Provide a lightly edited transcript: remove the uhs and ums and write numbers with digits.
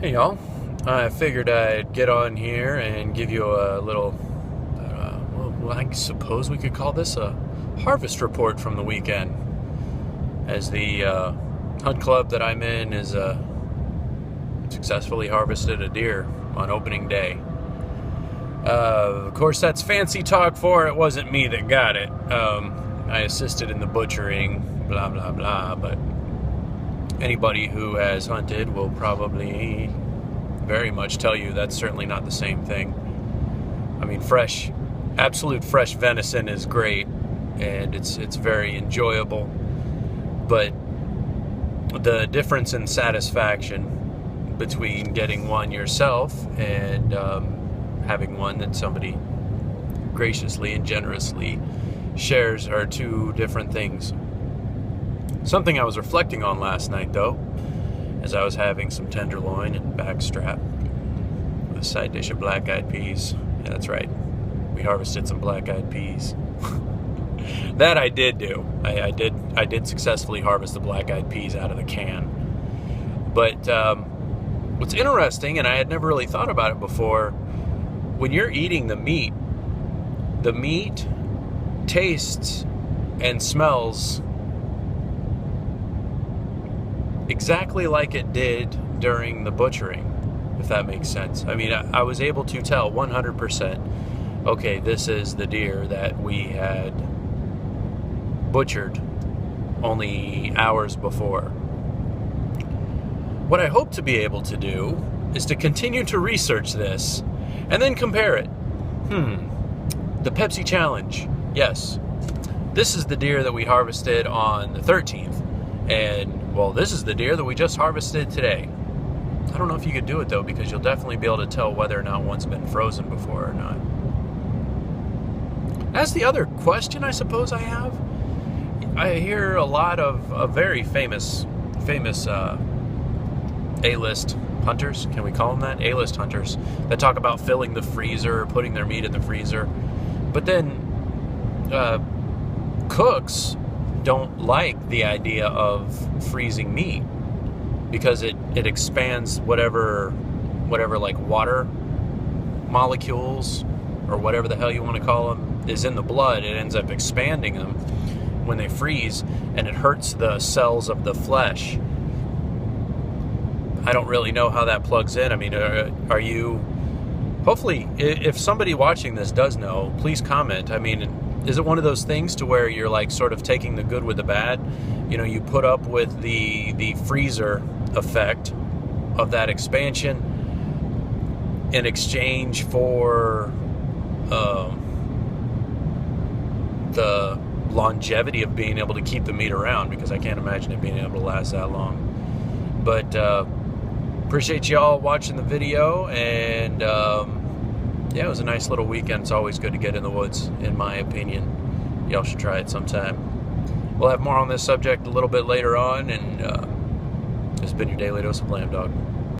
Hey y'all, I figured I'd get on here and give you a little, well, I suppose we could call this a harvest report from the weekend. As the hunt club that I'm in is successfully harvested a deer on opening day. Of course, that's fancy talk for it wasn't me that got it. I assisted in the butchering, blah, blah, blah, but anybody who has hunted will probably very much tell you that's certainly not the same thing. I mean, absolute fresh venison is great, and it's very enjoyable, but the difference in satisfaction between getting one yourself and having one that somebody graciously and generously shares are two different things. Something I was reflecting on last night, though, as I was having some tenderloin and backstrap with a side dish of black-eyed peas. Yeah, that's right. We harvested some black-eyed peas. That I did do. I did successfully harvest the black-eyed peas out of the can. But what's interesting, and I had never really thought about it before, when you're eating the meat tastes and smells exactly like it did during the butchering, if that makes sense. I mean, I was able to tell 100%, okay, this is the deer that we had butchered only hours before. What I hope to be able to do is to continue to research this and then compare it. The Pepsi Challenge. Yes, this is the deer that we harvested on the 13th. And, well, this is the deer that we just harvested today. I don't know if you could do it, though, because you'll definitely be able to tell whether or not one's been frozen before or not. That's the other question I suppose I have. I hear a lot of very famous A-list hunters, can we call them that? A-list hunters, that talk about filling the freezer, putting their meat in the freezer. But then cooks don't like the idea of freezing meat because it expands whatever like water molecules or whatever the hell you want to call them is in the blood. It ends up expanding them when they freeze, and it hurts the cells of the flesh. I don't really know how that plugs in. I mean, are you... Hopefully, if somebody watching this does know, please comment. I mean, is it one of those things to where you're like sort of taking the good with the bad? You know, you put up with the freezer effect of that expansion in exchange for the longevity of being able to keep the meat around, because I can't imagine it being able to last that long. But appreciate y'all watching the video, and yeah, it was a nice little weekend. It's always good to get in the woods, in my opinion. Y'all should try it sometime. We'll have more on this subject a little bit later on, and this has been your daily dose of Lambdog.